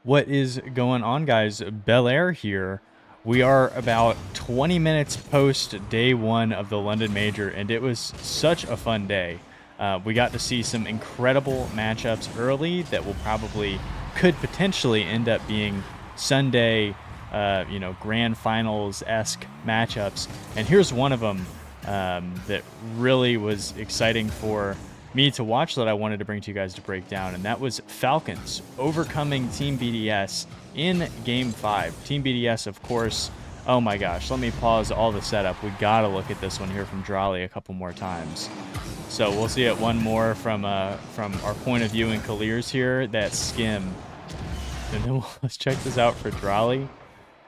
What is going on, guys? Bel Air here. We are about 20 minutes post day one of the London Major, and it was such a fun day. We got to see some incredible matchups early that could potentially end up being Sunday, grand finals-esque matchups. And here's one of them that really was exciting for me to watch that I wanted to bring to you guys to break down, and that was Falcons overcoming Team BDS in Game 5. Team BDS, of course. Oh my gosh, let me pause all the setup. We gotta look at this one here from dralii a couple more times. So we'll see it one more from our point of view in Kiileerrz here, that skim. And then let's check this out for dralii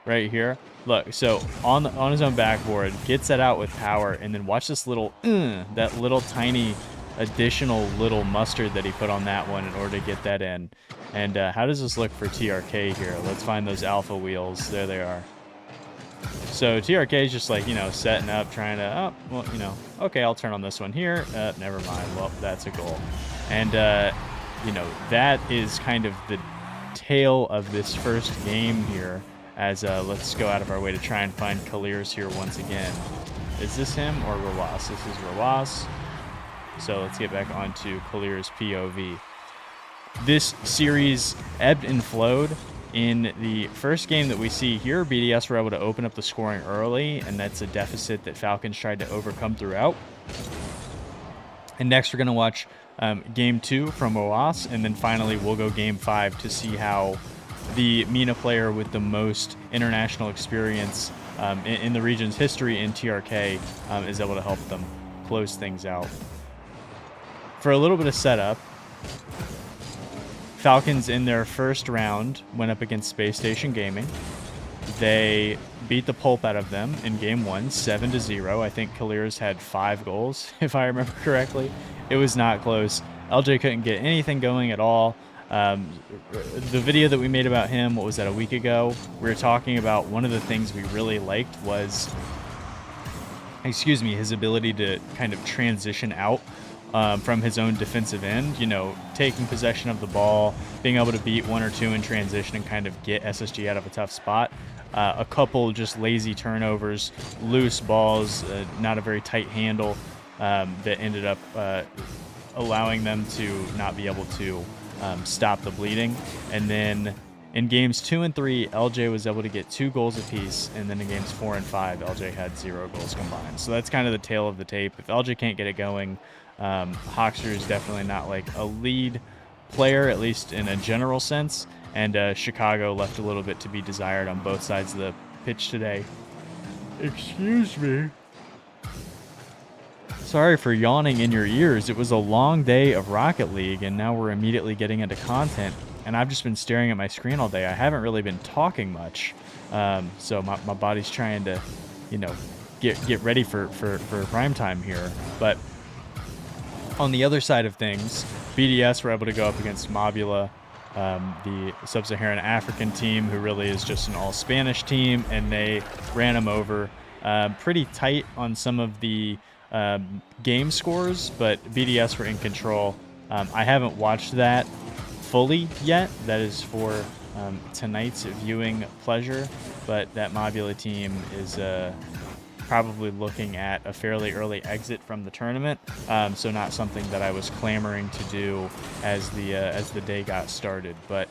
right here. Look, so on his own backboard, gets that out with power, and then watch this little, that little tiny additional little mustard that he put on that one in order to get that in. And how does this look for TRK here? Let's find those alpha wheels. There they are. So TRK is just like, setting up, trying to, okay, I'll turn on this one here. Never mind. Well, that's a goal. And, that is kind of the tale of this first game here, as let's go out of our way to try and find Kiileerrz here once again. Is this him or Rawas? This is Rawas. So let's get back onto Kiileerrz POV. This series ebbed and flowed. In the first game that we see here, BDS were able to open up the scoring early, and that's a deficit that Falcons tried to overcome throughout. And next we're going to watch Game 2 from Oas, and then finally we'll go Game 5 to see how the MENA player with the most international experience in the region's history in TRK is able to help them close things out. For a little bit of setup, Falcons in their first round went up against Space Station Gaming. They beat the pulp out of them in Game 1, 7-0. I think Kiileerrz had 5 goals, if I remember correctly. It was not close. LJ couldn't get anything going at all. The video that we made about him, what was that, a week ago? We were talking about one of the things we really liked was, his ability to kind of transition out from his own defensive end, taking possession of the ball, being able to beat 1 or 2 in transition and kind of get SSG out of a tough spot. A couple just lazy turnovers, loose balls, not a very tight handle that ended up allowing them to not be able to stop the bleeding. And then in games 2 and 3, LJ was able to get 2 goals apiece, and then in games 4 and 5, LJ had 0 goals combined. So that's kind of the tale of the tape. If LJ can't get it going, Hoxer is definitely not like a lead player, at least in a general sense, and Chicago left a little bit to be desired on both sides of the pitch today. Excuse me. Sorry for yawning in your ears. It was a long day of Rocket League, and now we're immediately getting into content, and I've just been staring at my screen all day. I haven't really been talking much, so my body's trying to, get ready for prime time here. But on the other side of things, BDS were able to go up against Mobula, the Sub-Saharan African team, who really is just an all-Spanish team, and they ran them over. Pretty tight on some of the game scores, but BDS were in control. I haven't watched that fully yet. That is for tonight's viewing pleasure, but that Mobula team is probably looking at a fairly early exit from the tournament, so not something that I was clamoring to do as the day got started. But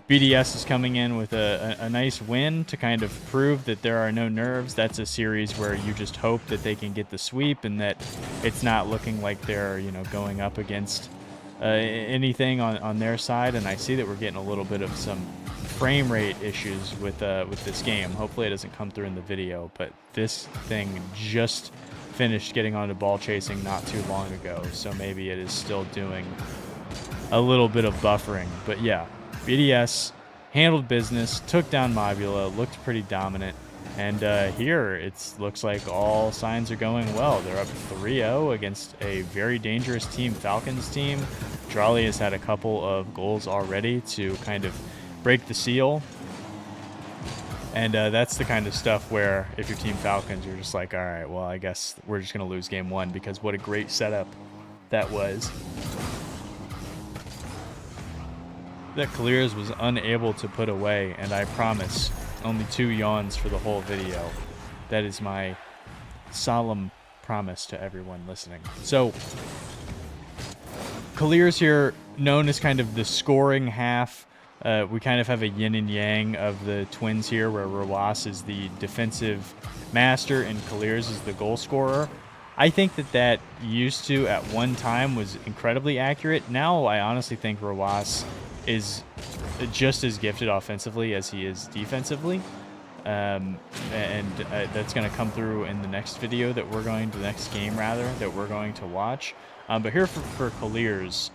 BDS is coming in with a nice win to kind of prove that there are no nerves. That's a series where you just hope that they can get the sweep and that it's not looking like they're going up against anything on their side. And I see that we're getting a little bit of some frame rate issues with this game. Hopefully it doesn't come through in the video, but this thing just finished getting onto ball chasing not too long ago, so maybe it is still doing a little bit of buffering. But yeah, BDS handled business, took down Mobula, looked pretty dominant, and here it looks like all signs are going well. They're up 3-0 against a very dangerous Team Falcons team. dralii has had a couple of goals already to kind of break the seal, and that's the kind of stuff where if you're Team Falcons, you're just like, all right, well, I guess we're just going to lose game 1, because what a great setup that was. that Kiileerrz was unable to put away, and I promise only 2 yawns for the whole video. That is my solemn promise to everyone listening. So Kiileerrz here, known as kind of the scoring half. We kind of have a yin and yang of the twins here, where Rawas is the defensive master and Kiileerrz is the goal scorer. I think that used to, at one time, was incredibly accurate. Now, I honestly think Rawas is just as gifted offensively as he is defensively. And that's going to come through in the next video that we're going to, the next game rather, that we're going to watch. But here for Kiileerrz,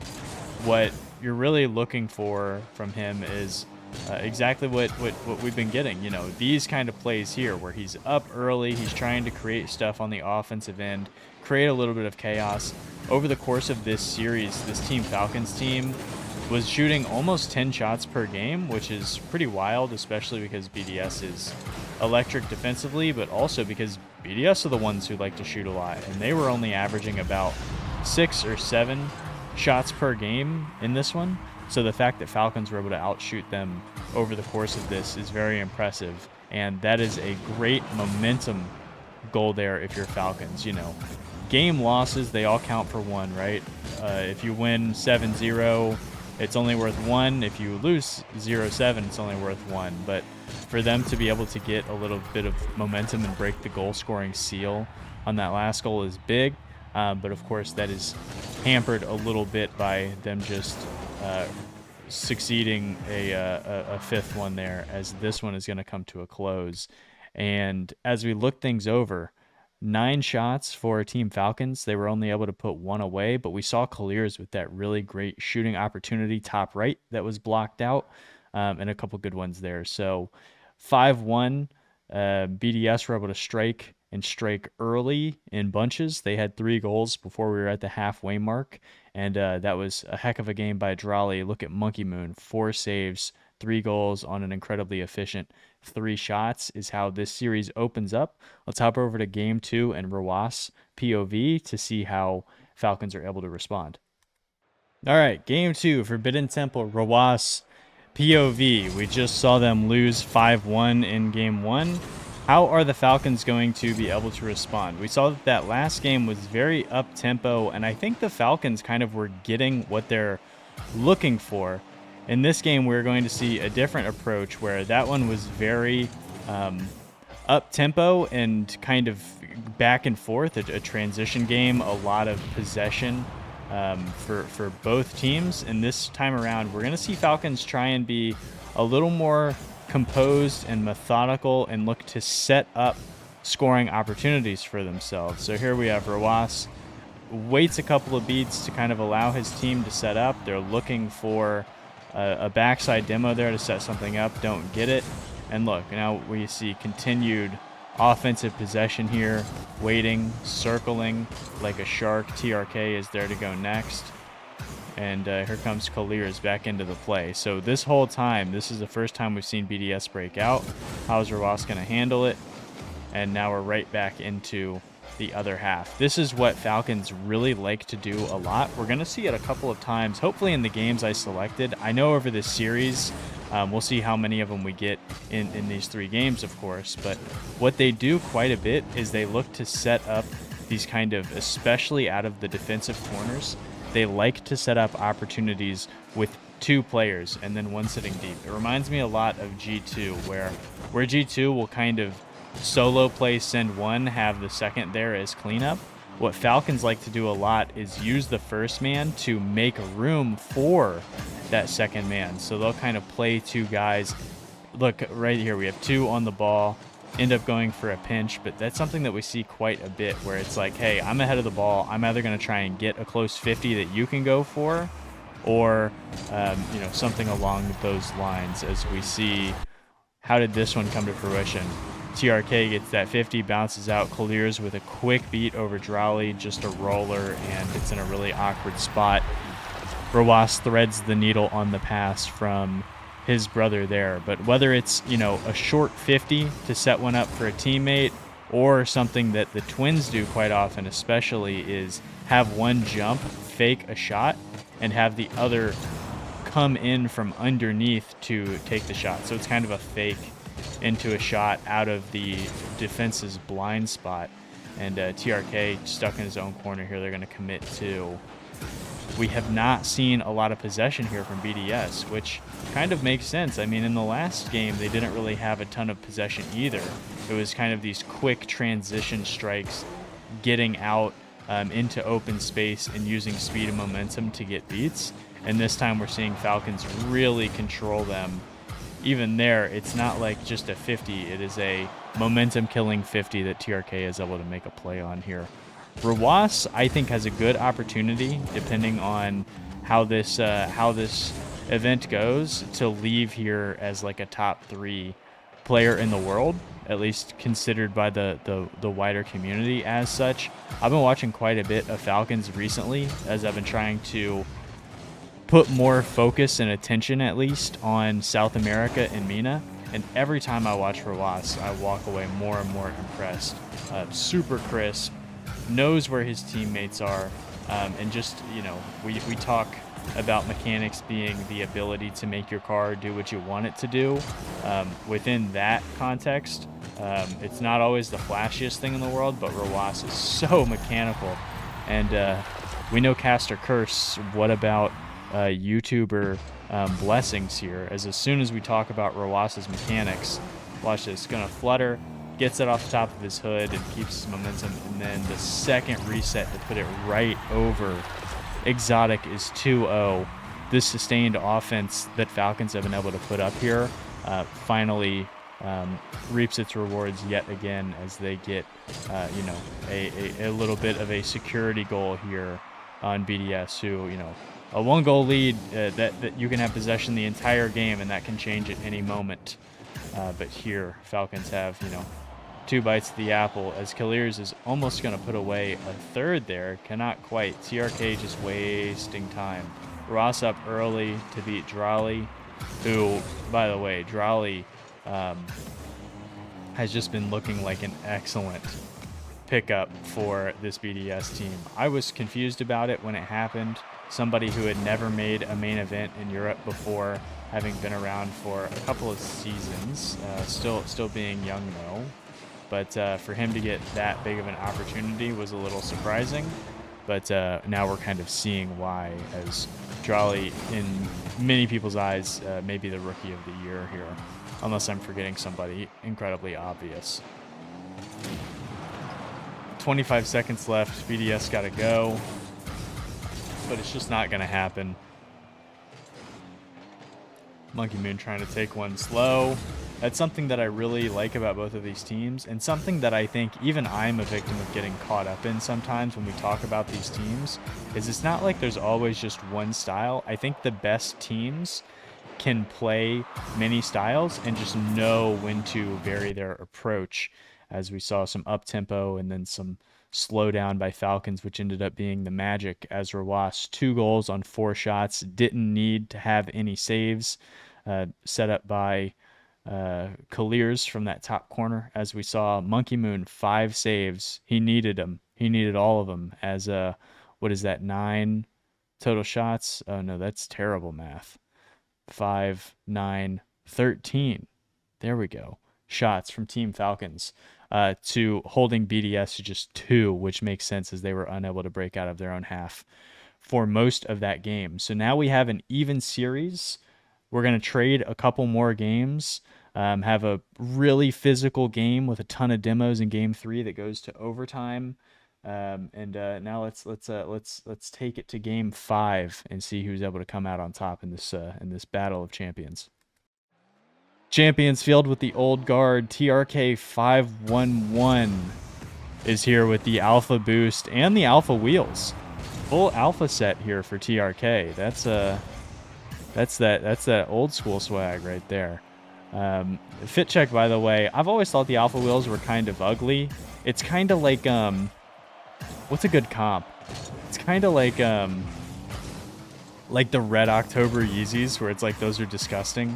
what you're really looking for from him is exactly what we've been getting. You know, these kind of plays here where he's up early, he's trying to create stuff on the offensive end, create a little bit of chaos. Over the course of this series, this Team Falcons team was shooting almost 10 shots per game, which is pretty wild, especially because BDS is electric defensively, but also because BDS are the ones who like to shoot a lot, and they were only averaging about 6 or 7 shots per game in this one. So the fact that Falcons were able to outshoot them over the course of this is very impressive, and that is a great momentum goal there if you're Falcons. You know, game losses, they all count for 1, right? If you win 7-0, it's only worth 1. If you lose 0-7, it's only worth 1. But for them to be able to get a little bit of momentum and break the goal scoring seal on that last goal is big. But of course, that is hampered a little bit by them just succeeding a 5th one there, as this one is going to come to a close. And as we look things over, 9 shots for Team Falcons. They were only able to put 1 away, but we saw Kiileerrz with that really great shooting opportunity top right that was blocked out, and a couple good ones there. So 5-1, BDS were able to strike early in bunches. They had 3 goals before we were at the halfway mark, and that was a heck of a game by dralii. Look at Monkey Moon, 4 saves, 3 goals on an incredibly efficient 3 shots is how this series opens up. Let's hop over to game 2 and Rawas POV to see how Falcons are able to respond. All right, game 2, Forbidden Temple, Rawas POV. We just saw them lose 5-1 in game 1. How are the Falcons going to be able to respond? We saw that last game was very up-tempo, and I think the Falcons kind of were getting what they're looking for. In this game, we're going to see a different approach where that one was very up-tempo and kind of back and forth, a transition game, a lot of possession for both teams. And this time around, we're going to see Falcons try and be a little more composed and methodical and look to set up scoring opportunities for themselves. So here we have Rawas waits a couple of beats to kind of allow his team to set up. They're looking for a backside demo there to set something up, don't get it. And look, now we see continued offensive possession here, waiting, circling like a shark. TRK is there to go next. And here comes Kiileerrz back into the play. So this whole time, this is the first time we've seen BDS break out. How's Rawas going to handle it? And now we're right back into the other half. This is what Falcons really like to do a lot. We're going to see it a couple of times, hopefully in the games I selected. I know over this series, we'll see how many of them we get in these 3 games, of course. But what they do quite a bit is they look to set up these kind of, especially out of the defensive corners, they like to set up opportunities with 2 players and then 1 sitting deep. It reminds me a lot of G2, where G2 will kind of solo play, send 1, have the second there as cleanup. What Falcons like to do a lot is use the first man to make room for that second man. So they'll kind of play 2 guys. Look, right here, we have 2 on the ball, end up going for a pinch, but that's something that we see quite a bit, where it's like, hey, I'm ahead of the ball. I'm either going to try and get a close 50 that you can go for, or something along those lines. As we see, how did this one come to fruition? TRK gets that 50, bounces out. Kiileerrz with a quick beat over dralii, just a roller, and it's in a really awkward spot. Rawas threads the needle on the pass from his brother there. But whether it's, a short 50 to set one up for a teammate, or something that the twins do quite often especially, is have one jump, fake a shot, and have the other come in from underneath to take the shot. So it's kind of a fake into a shot out of the defense's blind spot. And TRK stuck in his own corner here. They're going to commit to. We have not seen a lot of possession here from BDS, which kind of makes sense. I mean, in the last game, they didn't really have a ton of possession either. It was kind of these quick transition strikes, getting out into open space and using speed and momentum to get beats. And this time we're seeing Falcons really control them. Even there, it's not like just a 50. It is a momentum-killing 50 that TRK is able to make a play on here. Rawas, I think, has a good opportunity, depending on how this event goes, to leave here as like a top 3 player in the world, at least considered by the wider community as such. I've been watching quite a bit of Falcons recently, as I've been trying to put more focus and attention, at least, on South America and MENA. And every time I watch Rawas, I walk away more and more impressed. Super crisp, knows where his teammates are, and just, you know, we talk about mechanics being the ability to make your car do what you want it to do. Within that context, it's not always the flashiest thing in the world, but Rawas is so mechanical. And we know Caster Curse. What about YouTuber blessings here? As soon as we talk about Rawas's mechanics, watch this, gonna flutter, gets it off the top of his hood and keeps his momentum, and then the second reset to put it right over. ExoTiiK is 2-0. This sustained offense that Falcons have been able to put up here finally reaps its rewards yet again, as they get you know, a little bit of a security goal here on BDS, who, you know, a 1-goal lead that you can have possession the entire game, and that can change at any moment. But here, Falcons have, you know, 2 bites of the apple, as Kiileerrz is almost going to put away a third there. Cannot quite. TRK just wasting time. Ross up early to beat dralii, who, by the way, dralii has just been looking like an excellent pickup for this BDS team. I was confused about it when it happened. Somebody who had never made a main event in Europe before, having been around for a couple of seasons, still being young though. But for him to get that big of an opportunity was a little surprising. But now we're kind of seeing why, as dralii, in many people's eyes, maybe the rookie of the year here, unless I'm forgetting somebody incredibly obvious. 25 seconds left. BDS got to go. But it's just not going to happen. Monkey Moon trying to take one slow. That's something that I really like about both of these teams, and something that I think even I'm a victim of getting caught up in sometimes when we talk about these teams, is it's not like there's always just one style. I think the best teams can play many styles and just know when to vary their approach, as we saw some up-tempo and then some slowdown by Falcons, which ended up being the magic, as Rawas 2 goals on 4 shots, didn't need to have any saves, set up by Kiileerrz from that top corner. As we saw, Monkey Moon 5 saves. He needed them. He needed all of them, as what is that, 9 total shots? Oh no, that's terrible math. 5, 9, 13. There we go. Shots from Team Falcons. To holding BDS to just 2, which makes sense, as they were unable to break out of their own half for most of that game. So now we have an even series. We're going to trade a couple more games, have a really physical game with a ton of demos in Game 3 that goes to overtime. Now let's take it to Game 5 and see who's able to come out on top in this battle of champions. Champions Field with the old guard. TRK 511 is here with the alpha boost and the alpha wheels. Full alpha set here for TRK. That's that old school swag right there. Fit check, by the way. I've always thought the alpha wheels were kind of ugly. It's kind of like what's a good comp? It's kind of like the Red October Yeezys, where it's like those are disgusting,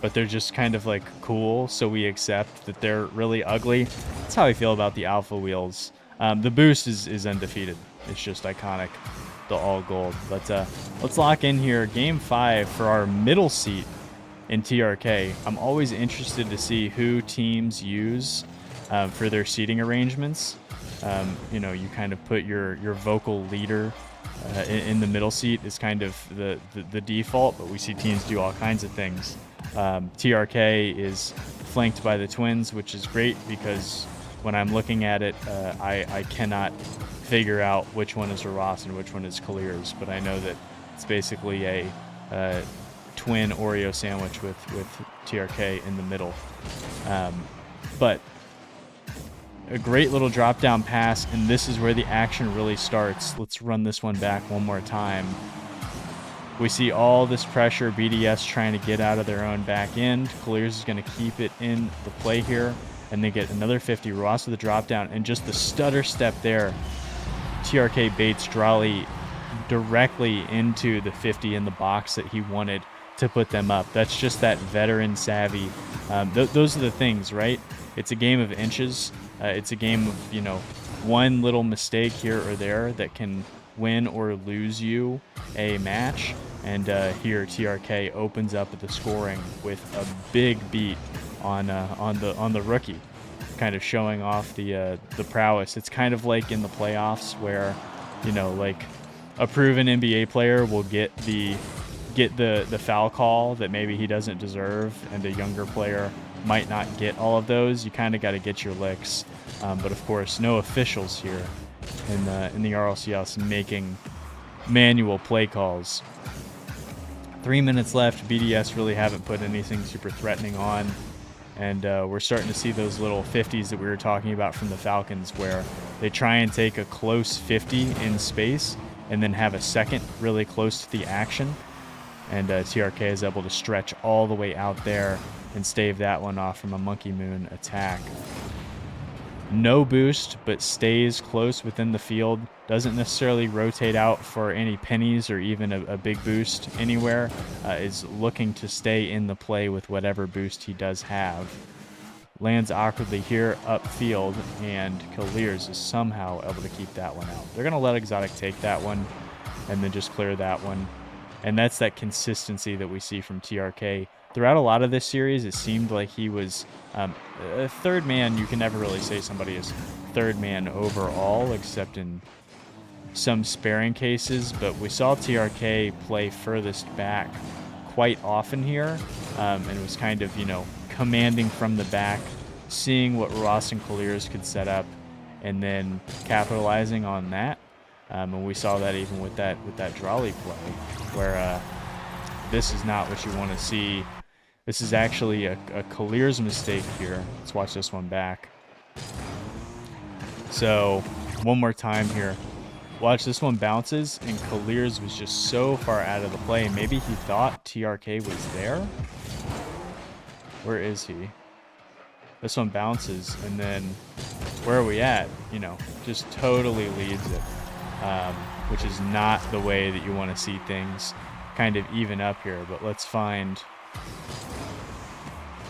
but they're just kind of like cool, so we accept that they're really ugly. That's how I feel about the alpha wheels. The boost is undefeated. It's just iconic. the all gold. But let's lock in here. Game 5 for our middle seat in TRK. I'm always interested to see who teams use for their seating arrangements. You know, you kind of put your vocal leader in the middle seat is kind of the default, but we see teams do all kinds of things. TRK is flanked by the twins, which is great because when I'm looking at it, I cannot figure out which one is Ross and which one is Kiileerrz, but I know that it's basically a twin Oreo sandwich with TRK in the middle. But a great little drop down pass, and this is where the action really starts. Let's run this one back one more time. We see all this pressure, BDS trying to get out of their own back end. Kiileerrz is going to keep it in the play here, and they get another 50. Ross with the drop down, and just the stutter step there. TRK baits dralii directly into the 50 in the box that he wanted to put them up. That's just that veteran savvy. Those are the things, right? It's a game of inches. It's a game of, you know, one little mistake here or there that can win or lose you a match. And here TRK opens up the scoring with a big beat on the rookie, kind of showing off the prowess. It's kind of like in the playoffs where, you know, like a proven NBA player will get the foul call that maybe he doesn't deserve, and a younger player might not get all of those. You kind of got to get your licks, but of course no officials here in the RLCS making manual play calls. 3 minutes left. BDS really haven't put anything super threatening on, and we're starting to see those little 50s that we were talking about from the Falcons, where they try and take a close 50 in space and then have a second really close to the action, and TRK is able to stretch all the way out there and stave that one off from a monkey moon attack. No boost, but stays close within the field. Doesn't necessarily rotate out for any pennies or even a big boost anywhere. Is looking to stay in the play with whatever boost he does have. Lands awkwardly here upfield, and Kiileerrz is somehow able to keep that one out. They're going to let ExoTiiK take that one and then just clear that one. And that's that consistency that we see from TRK. Throughout a lot of this series, it seemed like he was a third man. You can never really say somebody is third man overall, except in some sparing cases. But we saw TRK play furthest back quite often here, and it was kind of, you know, commanding from the back, seeing what Ross and Kiileerrz could set up, and then capitalizing on that. And we saw that even with that dralii play, where this is not what you want to see. This is actually a Kiileerrz mistake here. Let's watch this one back. So one more time here. Watch, this one bounces, and Kiileerrz was just so far out of the play. Maybe he thought TRK was there. Where is he? This one bounces, and then where are we at? You know, just totally leads it, which is not the way that you want to see things kind of even up here. But let's find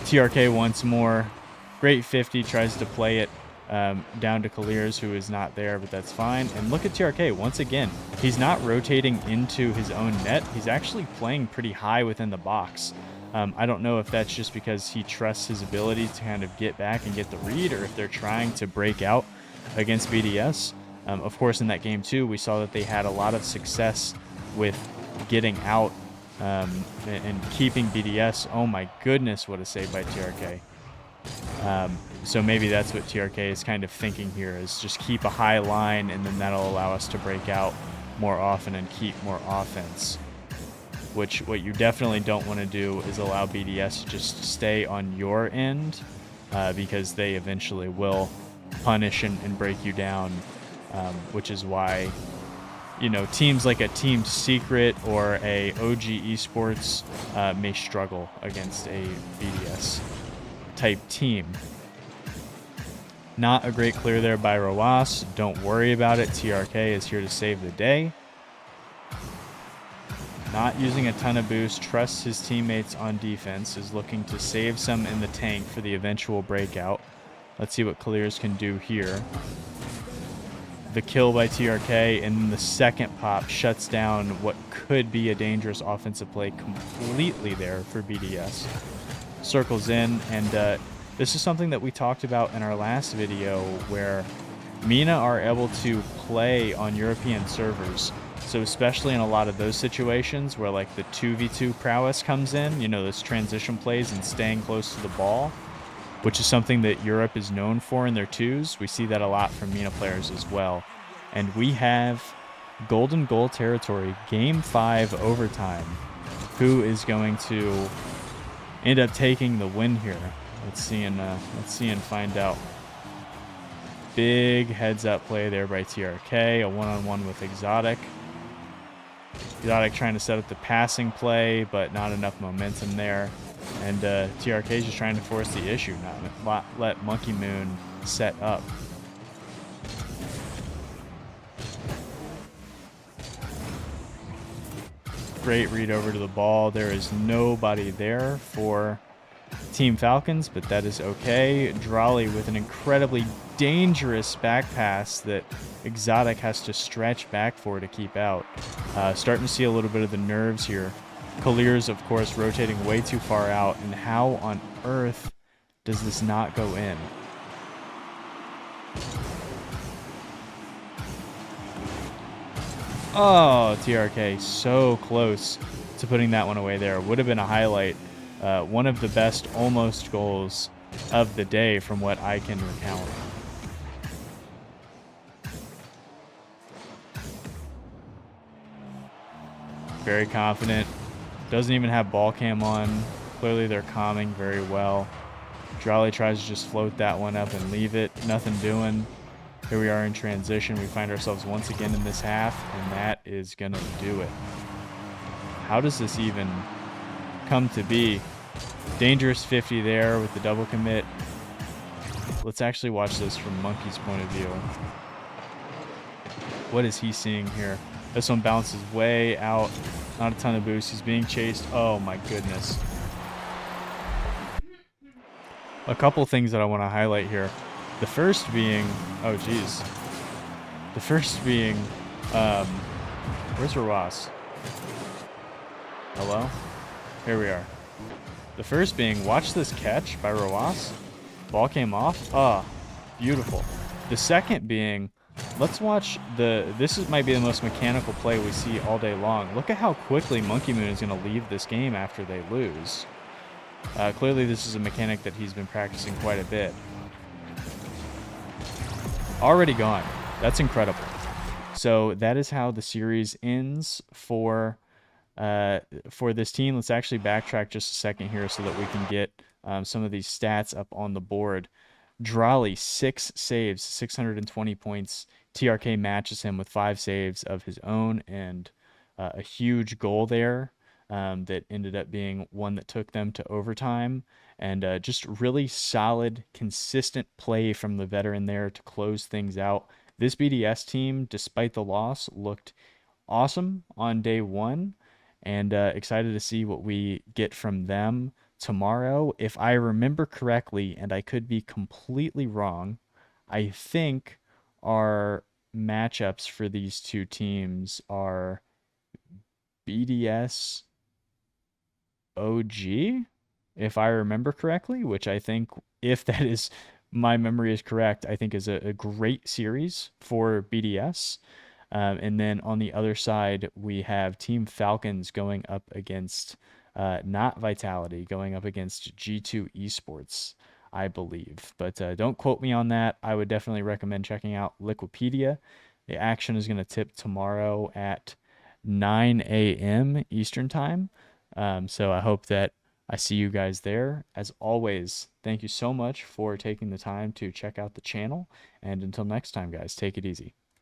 TRK once more. Great 50, tries to play it down to Kiileerrz, who is not there, but that's fine. And look at TRK once again. He's not rotating into his own net. He's actually playing pretty high within the box. I don't know if that's just because he trusts his ability to kind of get back and get the read, or if they're trying to break out against BDS. Of course, in that game too, we saw that they had a lot of success with getting out and keeping BDS. Oh my goodness, what a save by TRK. So maybe that's what TRK is kind of thinking here, is just keep a high line, and then that'll allow us to break out more often and keep more offense. Which, what you definitely don't want to do is allow BDS to just stay on your end, because they eventually will punish and break you down, which is why, you know, teams like a Team Secret or a OG Esports may struggle against a BDS type team. Not a great clear there by Roas. Don't worry about it. TRK is here to save the day. Not using a ton of boost, trusts his teammates on defense, is looking to save some in the tank for the eventual breakout. Let's see what Kiileerrz can do here. the kill by TRK, and then the second pop shuts down what could be a dangerous offensive play completely there for BDS. Circles in, and this is something that we talked about in our last video, where MENA are able to play on European servers. So especially in a lot of those situations where like the 2v2 prowess comes in, you know, those transition plays and staying close to the ball, which is something that Europe is known for in their twos. We see that a lot from MENA players as well. And we have golden goal territory, game 5 overtime. Who is going to end up taking the win here? Let's see and find out. Big heads up play there by TRK, a one-on-one with ExoTiiK. ExoTiiK trying to set up the passing play, but not enough momentum there. And TRK is just trying to force the issue, not let Monkey Moon set up. Great read over to the ball. There is nobody there for Team Falcons, but that is okay. Dralii with an incredibly dangerous back pass that ExoTiiK has to stretch back for to keep out. Starting to see a little bit of the nerves here. Kiileerrz, of course, rotating way too far out, and how on earth does this not go in? Oh, TRK, so close to putting that one away there. Would have been a highlight. One of the best almost goals of the day from what I can recount. Very confident. Doesn't even have ball cam on. Clearly they're calming very well. Dralii tries to just float that one up and leave it. Nothing doing. Here we are in transition. We find ourselves once again in this half, and that is going to do it. How does this even come to be? Dangerous 50 there with the double commit. Let's actually watch this from Monkey's point of view. What is he seeing here? This one bounces way out. Not a ton of boost. He's being chased. Oh my goodness. A couple things that I want to highlight here. The first being, oh geez. The first being, where's Rawas? Hello? Here we are. The first being, watch this catch by Rawas. Ball came off. Ah, beautiful. The second being, let's watch might be the most mechanical play we see all day long. Look at how quickly Monkey Moon is going to leave this game after they lose. Clearly this is a mechanic that he's been practicing quite a bit. Already gone. That's incredible. So that is how the series ends for this team. Let's actually backtrack just a second here so that we can get some of these stats up on the board. Dralii, 6 saves, 620 points. TRK matches him with 5 saves of his own, and a huge goal there that ended up being one that took them to overtime. And just really solid, consistent play from the veteran there to close things out. This BDS team, despite the loss, looked awesome on day 1, and excited to see what we get from them tomorrow. If I remember correctly, and I could be completely wrong, I think our matchups for these two teams are BDS OG, if I remember correctly, which I think, if that is, my memory is correct, I think is a great series for BDS. And then on the other side, we have Team Falcons going up against not Vitality, going up against G2 Esports, I believe. But don't quote me on that. I would definitely recommend checking out Liquipedia. The action is going to tip tomorrow at 9 a.m. Eastern Time. So I hope that I see you guys there. As always, thank you so much for taking the time to check out the channel. And until next time, guys, take it easy.